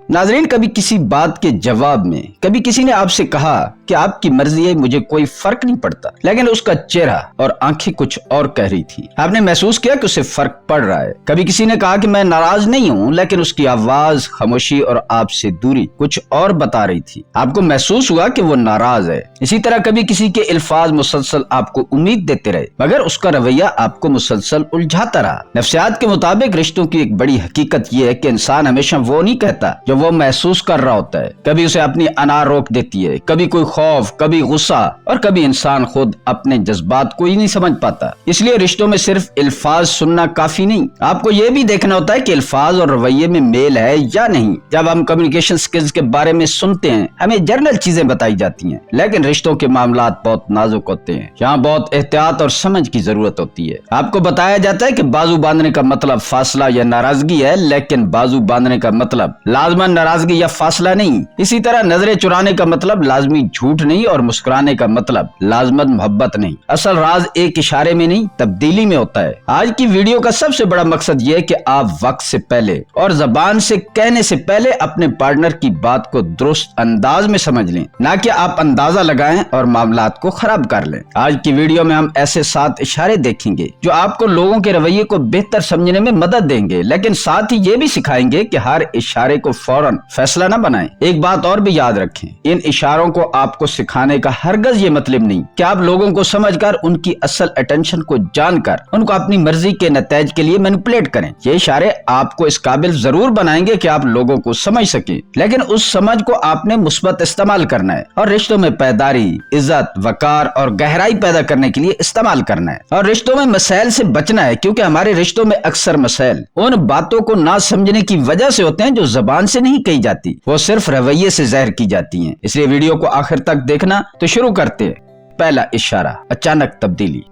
नाजरीन, कभी किसी बात के जवाब में कभी किसी ने आपसे कहा कि आपकी मर्जी है, मुझे कोई फर्क नहीं पड़ता, लेकिन उसका चेहरा और आंखें कुछ और कह रही थी। आपने महसूस किया कि उसे फर्क पड़ रहा है। कभी किसी ने कहा कि मैं नाराज नहीं हूँ, लेकिन उसकी आवाज, खामोशी और आपसे दूरी कुछ और बता रही थी। आपको महसूस हुआ कि वो नाराज है। इसी तरह कभी किसी के अल्फाज मुसलसल आपको उम्मीद देते रहे, मगर उसका रवैया आपको मुसलसल उलझाता रहा। नफ्सियात के मुताबिक रिश्तों की एक बड़ी हकीकत यह है कि इंसान हमेशा वो नहीं कहता जो वो महसूस कर रहा होता है। कभी उसे अपनी अना रोक देती है, कभी कोई खौफ, कभी गुस्सा, और कभी इंसान खुद अपने जज्बात को ही नहीं समझ पाता। इसलिए रिश्तों में सिर्फ अल्फाज सुनना काफी नहीं, आपको ये भी देखना होता है कि अल्फाज और रवैये में मेल है या नहीं। जब हम कम्युनिकेशन स्किल्स के बारे में सुनते हैं, हमें जनरल चीजें बताई जाती हैं, लेकिन रिश्तों के मामलात बहुत नाजुक होते हैं। यहाँ बहुत एहतियात और समझ की जरूरत होती है। आपको बताया जाता है कि बाजू बांधने का मतलब फासला या नाराजगी है, लेकिन बाजू बांधने का मतलब लाजमन नाराजगी या फासला नहीं। इसी तरह नजरें चुराने का मतलब लाजमी झूठ नहीं, और मुस्कुराने का मतलब लाजमन मोहब्बत नहीं। असल राज एक इशारे में नहीं, तब्दीली में होता है। आज की वीडियो का सबसे बड़ा मकसद ये है कि आप वक्त से पहले और जबान से कहने से पहले अपने पार्टनर की बात को दुरुस्त अंदाज में समझ लें, ना कि आप अंदाजा लगाएं और मामलात को खराब कर लें। आज की वीडियो में हम ऐसे 7 इशारे देखेंगे जो आपको लोगों के रवैये को बेहतर समझने में मदद देंगे, लेकिन साथ ही ये भी सिखाएंगे कि हर इशारे को फौरन फैसला न बनाएं। एक बात और भी याद रखें, इन इशारों को आपको सिखाने का हरगज ये मतलब नहीं कि आप लोगों को समझकर, उनकी असल अटेंशन को जानकर उनको अपनी मर्जी के नतीजे के लिए मैनिपुलेट करें। ये इशारे आपको इस काबिल जरूर बनाएंगे कि आप लोगों को समझ सके, लेकिन उस समझ को आपने मुस्बत इस्तेमाल करना है और रिश्तों में पायदारी, इज्जत, वकार और गहराई पैदा करने के लिए इस्तेमाल करना है। और रिश्तों में मसाइल से बचना है, क्योंकि हमारे रिश्तों में अक्सर मसाइल उन बातों को ना समझने की वजह से होते हैं जो जबान से नहीं कही जाती, वो सिर्फ रवैये से ज़ाहिर की जाती हैं। इसलिए वीडियो को आखिर तक देखना। तो शुरू करते हैं। पहला इशारा, अचानक तब्दीली।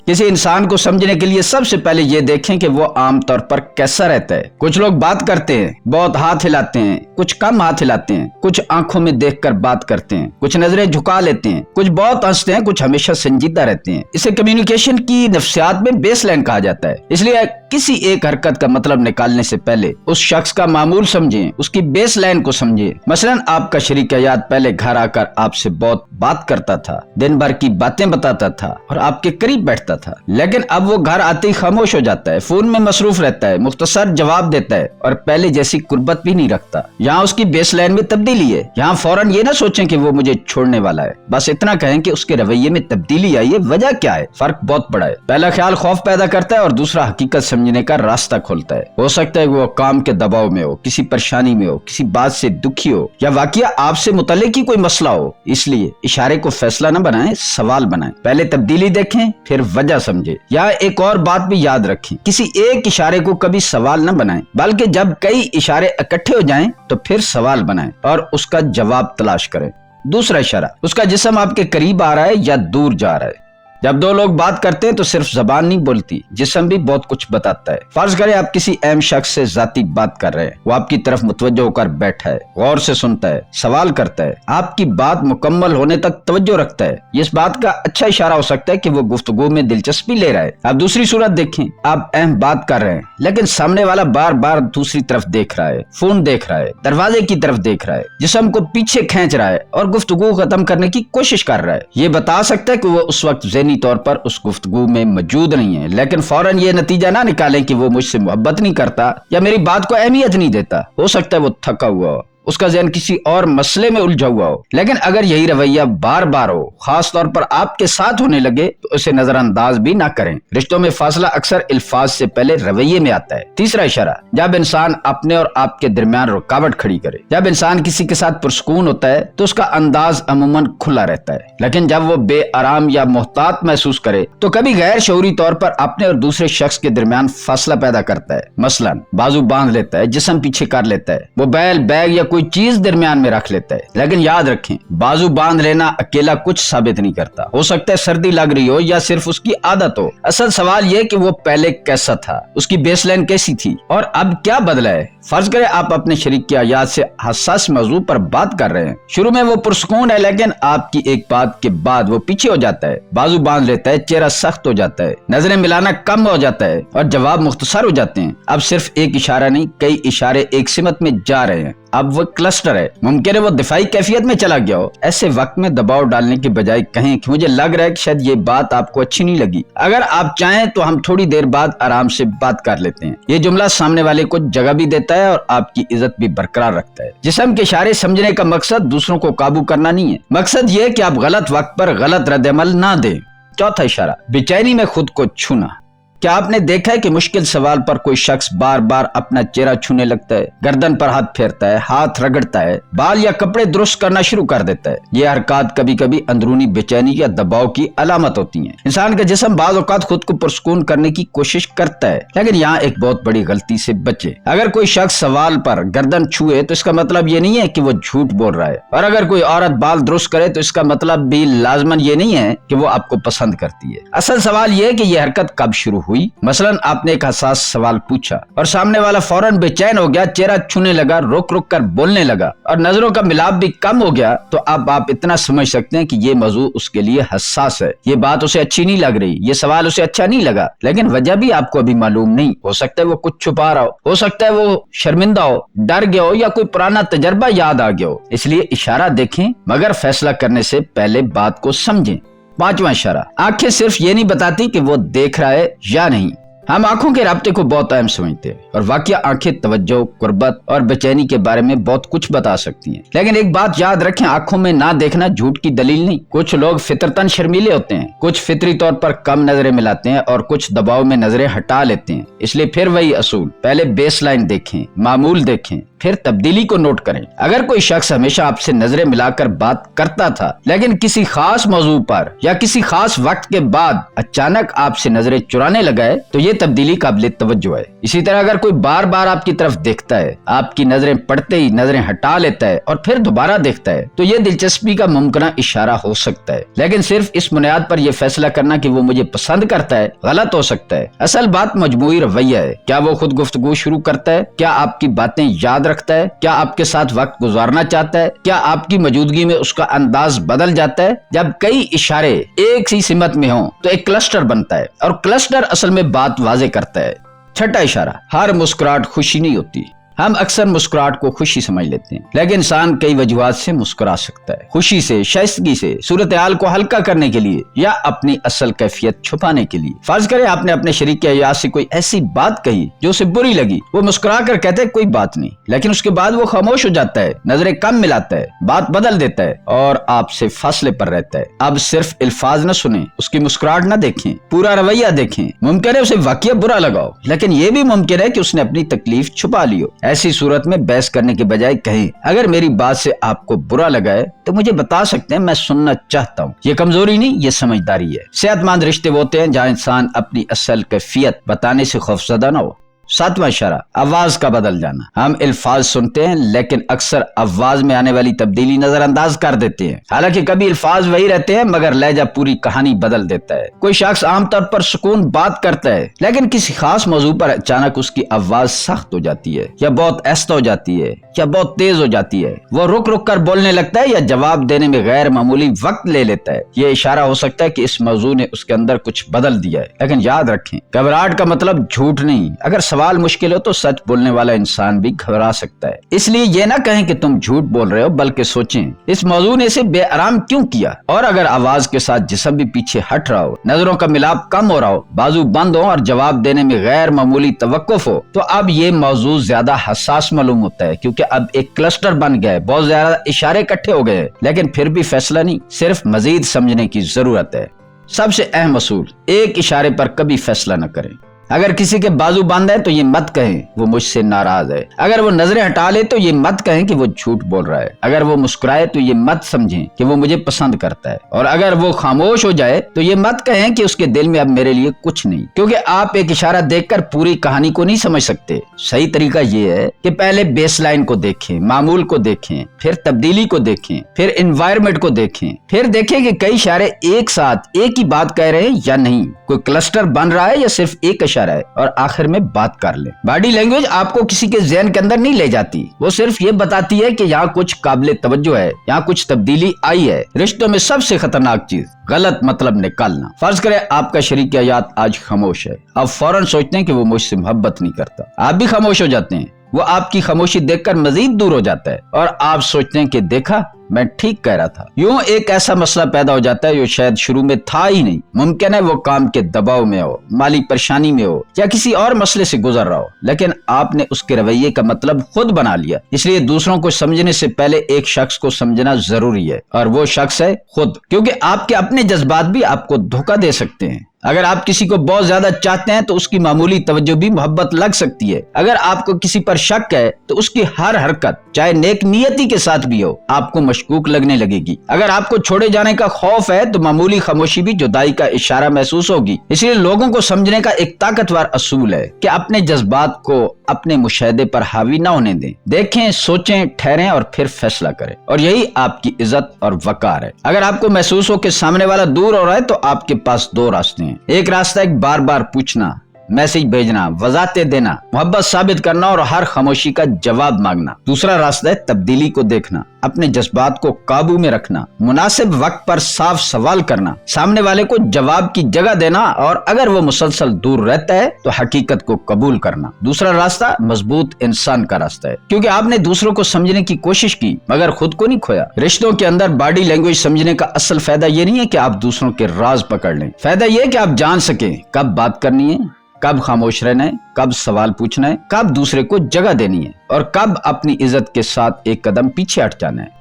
किसी इंसान को समझने के लिए सबसे पहले ये देखें कि वो आमतौर पर कैसा रहता है। कुछ लोग बात करते हैं, बहुत हाथ हिलाते हैं, कुछ कम हाथ हिलाते हैं, कुछ आंखों में देखकर बात करते हैं, कुछ नजरें झुका लेते हैं, कुछ बहुत हंसते हैं, कुछ हमेशा संजीदा रहते हैं। इसे कम्युनिकेशन की नफ्सियात में बेसलाइन कहा जाता है। इसलिए किसी एक हरकत का मतलब निकालने से पहले उस शख्स का मामूल समझें, उसकी बेसलाइन को समझें। मसलन आपका शरीक याद पहले घर आकर आपसे बहुत बात करता था, दिन भर की बातें बताता था और आपके करीब बैठता था, लेकिन अब वो घर आते ही खामोश हो जाता है, फोन में मसरूफ रहता है, मुख्तसर जवाब देता है और पहले जैसी कुर्बत भी नहीं रखता। यहाँ उसकी बेसलाइन में तब्दीली है। यहाँ फौरन ये ना सोचें कि वो मुझे छोड़ने वाला है, बस इतना कहें कि उसके रवैये में तब्दीली आई है, वजह क्या है। फर्क बहुत बड़ा है। पहला ख्याल खौफ पैदा करता है और दूसरा हकीकत समझने का रास्ता खोलता है। हो सकता है वो काम के दबाव में हो, किसी परेशानी में हो, किसी बात से दुखी हो, या वाकया आपसे मुतल्लिक ही कोई मसला हो। इसलिए इशारे को फैसला न बनाएं, सवाल बनाएं। पहले तब्दीली देखें, फिर वजह समझे। या एक और बात भी याद रखें, किसी एक इशारे को कभी सवाल न बनाएं, बल्कि जब कई इशारे इकट्ठे हो जाएं तो फिर सवाल बनाएं और उसका जवाब तलाश करें। दूसरा इशारा, उसका जिस्म आपके करीब आ रहा है या दूर जा रहा है। जब दो लोग बात करते हैं तो सिर्फ जबान नहीं बोलती, जिस्म भी बहुत कुछ बताता है। फर्ज करें आप किसी अहम शख्स से जाती बात कर रहे हैं, वो आपकी तरफ मुतवज्जो होकर बैठा है, गौर से सुनता है, सवाल करता है, आपकी बात मुकम्मल होने तक तवज्जो रखता है। इस बात का अच्छा इशारा हो सकता है कि वो गुफ्तगू में दिलचस्पी ले रहा है। अब दूसरी सूरत देखें, आप अहम बात कर रहे हैं, लेकिन सामने वाला बार बार दूसरी तरफ देख रहा है, फोन देख रहा है, दरवाजे की तरफ देख रहा है, जिस्म को पीछे खींच रहा है और गुफ्तगू खत्म करने की कोशिश कर रहा है। ये बता सकता है कि वो उस वक्त ज़हनी तौर पर उस गुफ्तगू में मौजूद नहीं है, लेकिन फौरन ये नतीजा ना निकालें कि वो मुझसे मोहब्बत नहीं करता या मेरी बात को अहमियत नहीं देता। हो सकता है वो थका हुआ हो, उसका ज़हन किसी और मसले में उलझा हुआ हो। लेकिन अगर यही रवैया बार बार हो, खास तौर पर आपके साथ होने लगे, तो उसे नजरअंदाज भी ना करें। रिश्तों में फासला अक्सर अल्फाज से पहले रवैये में आता है। तीसरा इशारा, जब इंसान अपने और आपके दरमियान रुकावट खड़ी करे। जब इंसान किसी के साथ पुरसकून होता है तो उसका अंदाज अमूमन खुला रहता है, लेकिन जब वो बेआराम या मोहतात महसूस करे तो कभी गैर शऊरी तौर पर अपने और दूसरे शख्स के दरमियान फासला पैदा करता है। मसलन बाजू बांध लेता है, जिस्म पीछे कर लेता है, मोबाइल, बैग या कोई चीज दरमियान में रख लेता है। लेकिन याद रखें, बाजू बांध लेना अकेला कुछ साबित नहीं करता। हो सकता है सर्दी लग रही हो या सिर्फ उसकी आदत हो। असल सवाल यह कि वो पहले कैसा था, उसकी बेसलाइन कैसी थी और अब क्या बदला है। फर्ज करें आप अपने शरीक की आयात से हसास मौजू पर बात कर रहे हैं। शुरू में वो पुरसकून है, लेकिन आपकी एक बात के बाद वो पीछे हो जाता है, बाजू बांध लेता है, चेहरा सख्त हो जाता है, नजरें मिलाना कम हो जाता है और जवाब मुख्तसर हो जाते हैं। अब सिर्फ एक इशारा नहीं, कई इशारे एक सिमत में जा रहे हैं। اب وہ क्लस्टर है। मुमकिन है वो दिफाई कैफियत में चला गया हो। ऐसे वक्त में दबाव डालने के बजाय कहें कि मुझे लग रहा है कि शायद ये बात आपको अच्छी नहीं लगी, अगर आप चाहें तो हम थोड़ी देर बाद आराम से बात कर लेते हैं। ये जुमला सामने वाले को जगह भी देता है और आपकी इज्जत भी बरकरार रखता है। जिस्म के इशारे समझने का मकसद दूसरों को काबू करना नहीं है, मकसद ये है कि आप गलत वक्त पर गलत रद्द-ए-अमल ना दें। चौथा इशारा, बेचैनी में खुद को छूना। क्या आपने देखा है कि मुश्किल सवाल पर कोई शख्स बार बार अपना चेहरा छूने लगता है, गर्दन पर हाथ फेरता है, हाथ रगड़ता है, बाल या कपड़े दुरुस्त करना शुरू कर देता है। ये हरकत कभी कभी अंदरूनी बेचैनी या दबाव की अलामत होती हैं। इंसान का जिस्म बाज़ औक़ात खुद को पुरसकून करने की कोशिश करता है, लेकिन यहाँ एक बहुत बड़ी गलती से बचे। अगर कोई शख्स सवाल पर गर्दन छुए तो इसका मतलब ये नहीं है कि वो झूठ बोल रहा है, और अगर कोई औरत बाल दुरुस्त करे तो इसका मतलब भी लाजमन ये नहीं है कि वो आपको पसंद करती है। असल सवाल ये है कि ये हरकत कब शुरू हुई। मसलन आपने एक हसास सवाल पूछा और सामने वाला फौरन बेचैन हो गया, चेहरा छूने लगा, रुक रुक कर बोलने लगा और नजरों का मिलाप भी कम हो गया, तो अब आप इतना समझ सकते हैं कि ये मौजू उसके लिए हसास है। ये बात उसे अच्छी नहीं लग रही, ये सवाल उसे अच्छा नहीं लगा, लेकिन वजह भी आपको अभी मालूम नहीं। हो सकता है वो कुछ छुपा रहा हो सकता है वो शर्मिंदा हो, डर गया हो या कोई पुराना तजर्बा याद आ गया हो। इसलिए इशारा देखें मगर फैसला करने से पहले बात को समझें। पांचवा इशारा, आंखें सिर्फ ये नहीं बताती कि वो देख रहा है या नहीं। हम आंखों के राब्ते को बहुत अहम समझते हैं और वाकया आंखें तवज्जो, कुर्बत और बेचैनी के बारे में बहुत कुछ बता सकती हैं। लेकिन एक बात याद रखें, आंखों में ना देखना झूठ की दलील नहीं। कुछ लोग फितरतन शर्मीले होते हैं, कुछ फितरी तौर पर कम नजरें मिलाते हैं और कुछ दबाव में नजरें हटा लेते हैं। इसलिए फिर वही असूल, पहले बेसलाइन देखें, मामूल देखें, फिर तब्दीली को नोट करें। अगर कोई शख्स हमेशा आपसे नजरें मिलाकर बात करता था लेकिन किसी खास मौजू पर या किसी खास वक्त के बाद अचानक आपसे नजरें चुराने लगा है तो ये तब्दीली काबिल तवज्जो है। इसी तरह अगर कोई बार बार आपकी तरफ देखता है, आपकी नजरें पड़ते ही नजरें हटा लेता है और फिर दोबारा देखता है तो ये दिलचस्पी का मुमकिन इशारा हो सकता है। लेकिन सिर्फ इस बुनियाद पर यह फैसला करना कि वो मुझे पसंद करता है गलत हो सकता है। असल बात मजमूई रवैया है। क्या वो खुद गुफ्तगू शुरू करता है? क्या आपकी बातें याद रखता है? क्या आपके साथ वक्त गुजारना चाहता है? क्या आपकी मौजूदगी में उसका अंदाज बदल जाता है? जब कई इशारे एक सी सिमत में हों तो एक क्लस्टर बनता है और क्लस्टर असल में बात वाजे करता है। छठा इशारा, हर मुस्कुराहट खुशी नहीं होती। हम अक्सर मुस्कुराहट को खुशी समझ लेते हैं, लेकिन इंसान कई वजूहात से मुस्कुरा सकता है। खुशी से, शाइस्तगी से, सूरत हाल को हल्का करने के लिए या अपनी असल कैफियत छुपाने के लिए। फर्ज करें आपने अपने शरीक अयाज से कोई ऐसी बात कही जो उसे बुरी लगी। वो मुस्कुरा कर कहते है कोई बात नहीं, लेकिन उसके बाद वो खामोश हो जाता है, नजरें कम मिलाता है, बात बदल देता है और आपसे फासले पर रहता है। अब सिर्फ अल्फाज न सुने, उसकी मुस्कुराहट न देखें, पूरा रवैया देखें। मुमकिन है उसे वाकया बुरा लगाओ, लेकिन ये भी मुमकिन है कि उसने अपनी तकलीफ छुपा ली हो। ऐसी सूरत में बहस करने के बजाय कहें, अगर मेरी बात से आपको बुरा लगा है तो मुझे बता सकते हैं, मैं सुनना चाहता हूँ। ये कमजोरी नहीं, ये समझदारी है। सेहतमंद रिश्ते वो होते हैं जहाँ इंसान अपनी असल कैफियत बताने से खौफजदा न हो। सातवां इशारा, आवाज का बदल जाना। हम अल्फाज सुनते हैं लेकिन अक्सर आवाज में आने वाली तब्दीली नजरअंदाज कर देते हैं। हालांकि कभी अल्फाज वही रहते हैं मगर लहजा पूरी कहानी बदल देता है। कोई शख्स आमतौर पर सुकून बात करता है लेकिन किसी खास मौजू पर अचानक उसकी आवाज सख्त हो जाती है या बहुत ऐसा हो जाती है या बहुत तेज हो जाती है। वो रुक रुक कर बोलने लगता है या जवाब देने में गैर मामूली वक्त ले लेता है। ये इशारा हो सकता है कि इस मौजू ने उसके अंदर कुछ बदल दिया है। लेकिन याद रखें, घबराहट का मतलब झूठ नहीं। अगर सवाल मुश्किल हो तो सच बोलने वाला इंसान भी घबरा सकता है। इसलिए ये ना कहें कि तुम झूठ बोल रहे हो, बल्कि सोचें इस मौजू ने इसे बेआराम क्यों किया। और अगर आवाज के साथ जिस्म भी पीछे हट रहा हो, नजरों का मिलाप कम हो रहा हो, बाजू बंद हो और जवाब देने में गैर मामूली तवक्कुफ हो, तो अब ये मौजू ज्यादा हसास मालूम होता है, क्योंकि अब एक क्लस्टर बन गया है, बहुत ज्यादा इशारे इकट्ठे हो गए। लेकिन फिर भी फैसला नहीं, सिर्फ मजीद समझने की जरूरत है। सबसे अहम असूल, एक इशारे पर कभी फैसला न करें। अगर किसी के बाजू बंद है तो ये मत कहें वो मुझसे नाराज है। अगर वो नजरें हटा ले तो ये मत कहें कि वो झूठ बोल रहा है। अगर वो मुस्कुराए तो ये मत समझें कि वो मुझे पसंद करता है। और अगर वो खामोश हो जाए तो ये मत कहें कि उसके दिल में अब मेरे लिए कुछ नहीं, क्योंकि आप एक इशारा देखकर पूरी कहानी को नहीं समझ सकते। सही तरीका ये है कि पहले बेसलाइन को देखें, मामूल को देखें, फिर तब्दीली को देखें, फिर एनवायरनमेंट को देखें, फिर देखें कि कई इशारे एक साथ एक ही बात कह रहे हैं या नहीं, कोई क्लस्टर बन रहा है या सिर्फ एक इशारा है, और आखिर में बात कर ले। बॉडी लैंग्वेज आपको किसी के ज़हन के अंदर नहीं ले जाती, वो सिर्फ ये बताती है कि यहाँ कुछ काबिल तवज्जो है, यहाँ कुछ तब्दीली आई है। रिश्तों में सबसे खतरनाक चीज गलत मतलब निकालना। फर्ज करें आपका शरीक हयात आज खामोश है, आप फौरन सोचते हैं कि वो मुझसे मोहब्बत नहीं करता, आप भी खामोश हो जाते हैं। وہ آپ کی خاموشی دیکھ کر مزید دور ہو جاتا ہے اور آپ سوچتے ہیں کہ دیکھا میں ٹھیک کہہ رہا تھا۔ یوں ایک ایسا مسئلہ پیدا ہو جاتا ہے جو شاید شروع میں تھا ہی نہیں۔ ممکن ہے وہ کام کے دباؤ میں ہو، مالی پریشانی میں ہو یا کسی اور مسئلے سے گزر رہا ہو، لیکن آپ نے اس کے رویے کا مطلب خود بنا لیا۔ اس لیے دوسروں کو سمجھنے سے پہلے ایک شخص کو سمجھنا ضروری ہے، اور وہ شخص ہے خود، کیونکہ آپ کے اپنے جذبات بھی آپ کو دھوکہ دے سکتے ہیں۔ اگر آپ کسی کو بہت زیادہ چاہتے ہیں تو اس کی معمولی توجہ بھی محبت لگ سکتی ہے۔ اگر آپ کو کسی پر شک ہے تو اس کی ہر حرکت چاہے نیک نیتی کے ساتھ بھی ہو آپ کو مشکوک لگنے لگے گی۔ اگر آپ کو چھوڑے جانے کا خوف ہے تو معمولی خاموشی بھی جدائی کا اشارہ محسوس ہوگی۔ اس لیے لوگوں کو سمجھنے کا ایک طاقتور اصول ہے کہ اپنے جذبات کو اپنے مشاہدے پر حاوی نہ ہونے دیں۔ دیکھیں، سوچیں، ٹھہریں اور پھر فیصلہ کریں، اور یہی آپ کی عزت اور وقار ہے۔ اگر آپ کو محسوس ہو کہ سامنے والا دور ہو رہا ہے تو آپ کے پاس دو راستے ہیں۔ ایک راستہ ایک بار بار پوچھنا، میسج بھیجنا، وضاحتیں دینا، محبت ثابت کرنا اور ہر خاموشی کا جواب مانگنا۔ دوسرا راستہ ہے تبدیلی کو دیکھنا، اپنے جذبات کو قابو میں رکھنا، مناسب وقت پر صاف سوال کرنا، سامنے والے کو جواب کی جگہ دینا، اور اگر وہ مسلسل دور رہتا ہے تو حقیقت کو قبول کرنا۔ دوسرا راستہ مضبوط انسان کا راستہ ہے، کیونکہ آپ نے دوسروں کو سمجھنے کی کوشش کی مگر خود کو نہیں کھویا۔ رشتوں کے اندر باڈی لینگویج سمجھنے کا اصل فائدہ یہ نہیں ہے کہ آپ دوسروں کے راز پکڑ لیں، فائدہ یہ ہے کہ آپ جان سکیں کب بات کرنی ہے، کب خاموش رہنا ہے، کب سوال پوچھنا ہے، کب دوسرے کو جگہ دینی ہے، اور کب اپنی عزت کے ساتھ ایک قدم پیچھے ہٹ جانا ہے۔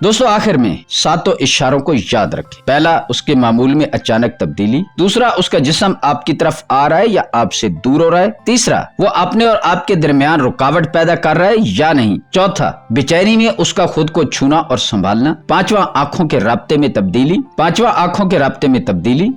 دوستو، آخر میں 7 اشاروں کو یاد رکھیں۔ پہلا، اس کے معمول میں اچانک تبدیلی۔ دوسرا، اس کا جسم آپ کی طرف آ رہا ہے یا آپ سے دور ہو رہا ہے۔ تیسرا، وہ اپنے اور آپ کے درمیان رکاوٹ پیدا کر رہا ہے یا نہیں۔ چوتھا، بےچینی میں اس کا خود کو چھونا اور سنبھالنا۔ پانچواں، آنکھوں کے رابطے میں تبدیلی۔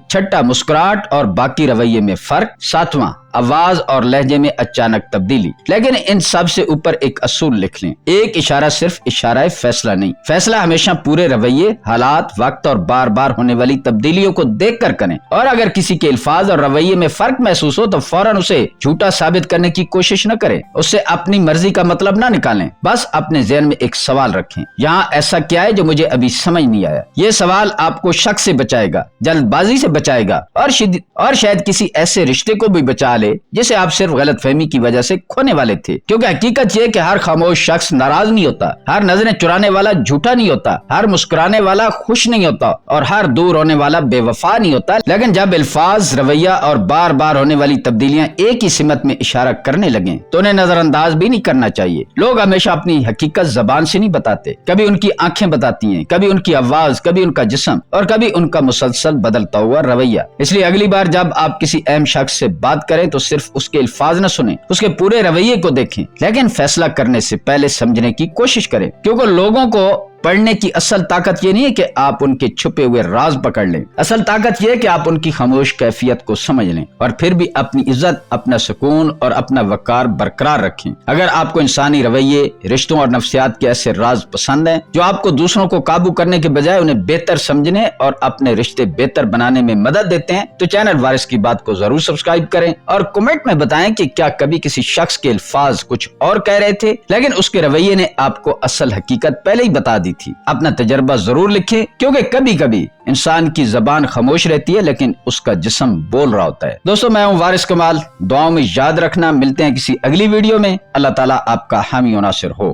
چھٹا، مسکراہٹ اور باقی رویے میں فرق۔ ساتواں، آواز اور لہجے میں اچانک تبدیلی۔ لیکن ان سب سے اوپر ایک اصول لکھ لیں، ایک اشارہ صرف اشارہ فیصلہ نہیں۔ فیصلہ ہمیشہ پورے رویے، حالات، وقت اور بار بار ہونے والی تبدیلیوں کو دیکھ کر کریں، اور اگر کسی کے الفاظ اور رویے میں فرق محسوس ہو تو فوراً اسے جھوٹا ثابت کرنے کی کوشش نہ کریں، اس سے اپنی مرضی کا مطلب نہ نکالیں۔ بس اپنے ذہن میں ایک سوال رکھیں، یہاں ایسا کیا ہے جو مجھے ابھی سمجھ نہیں آیا۔ یہ سوال آپ کو شک سے بچائے گا، جلد بازی سے بچائے گا، اور شاید کسی ایسے رشتے کو بھی بچا لے جسے آپ صرف غلط فہمی کی وجہ سے کھونے والے تھے۔ کیونکہ حقیقت یہ کہ ہر خاموش شخص ناراض نہیں ہوتا، ہر نظریں چرانے والا جھوٹا نہیں ہوتا، ہر مسکرانے والا خوش نہیں ہوتا، اور ہر دور ہونے والا بے وفا نہیں ہوتا۔ لیکن جب الفاظ، رویہ اور بار بار ہونے والی تبدیلیاں ایک ہی سمت میں اشارہ کرنے لگیں تو انہیں نظر انداز بھی نہیں کرنا چاہیے۔ لوگ ہمیشہ اپنی حقیقت زبان سے نہیں بتاتے، کبھی ان کی آنکھیں بتاتی ہیں، کبھی ان کی آواز، کبھی ان کا جسم، اور کبھی ان کا مسلسل بدلتا ہوا رویہ۔ اس لیے اگلی بار جب آپ کسی اہم شخص سے بات کریں تو صرف اس کے الفاظ نہ سنیں، اس کے پورے رویے کو دیکھیں، لیکن فیصلہ کرنے سے پہلے سمجھنے کی کوشش کریں، کیونکہ لوگوں کو پڑھنے کی اصل طاقت یہ نہیں ہے کہ آپ ان کے چھپے ہوئے راز پکڑ لیں، اصل طاقت یہ ہے کہ آپ ان کی خاموش کیفیت کو سمجھ لیں اور پھر بھی اپنی عزت، اپنا سکون اور اپنا وقار برقرار رکھیں۔ اگر آپ کو انسانی رویے، رشتوں اور نفسیات کے ایسے راز پسند ہیں جو آپ کو دوسروں کو قابو کرنے کے بجائے انہیں بہتر سمجھنے اور اپنے رشتے بہتر بنانے میں مدد دیتے ہیں، تو چینل وارث کی بات کو ضرور سبسکرائب کریں اور کمنٹ میں بتائیں کہ کیا کبھی کسی شخص کے الفاظ کچھ اور کہہ رہے تھے لیکن اس کے رویے نے آپ کو اصل حقیقت پہلے ہی بتا دی تھی۔ اپنا تجربہ ضرور لکھیں، کیونکہ کبھی کبھی انسان کی زبان خاموش رہتی ہے لیکن اس کا جسم بول رہا ہوتا ہے۔ دوستو، میں ہوں وارث کمال، دعاؤں میں یاد رکھنا، ملتے ہیں کسی اگلی ویڈیو میں۔ اللہ تعالیٰ آپ کا حامی و ناصر ہو۔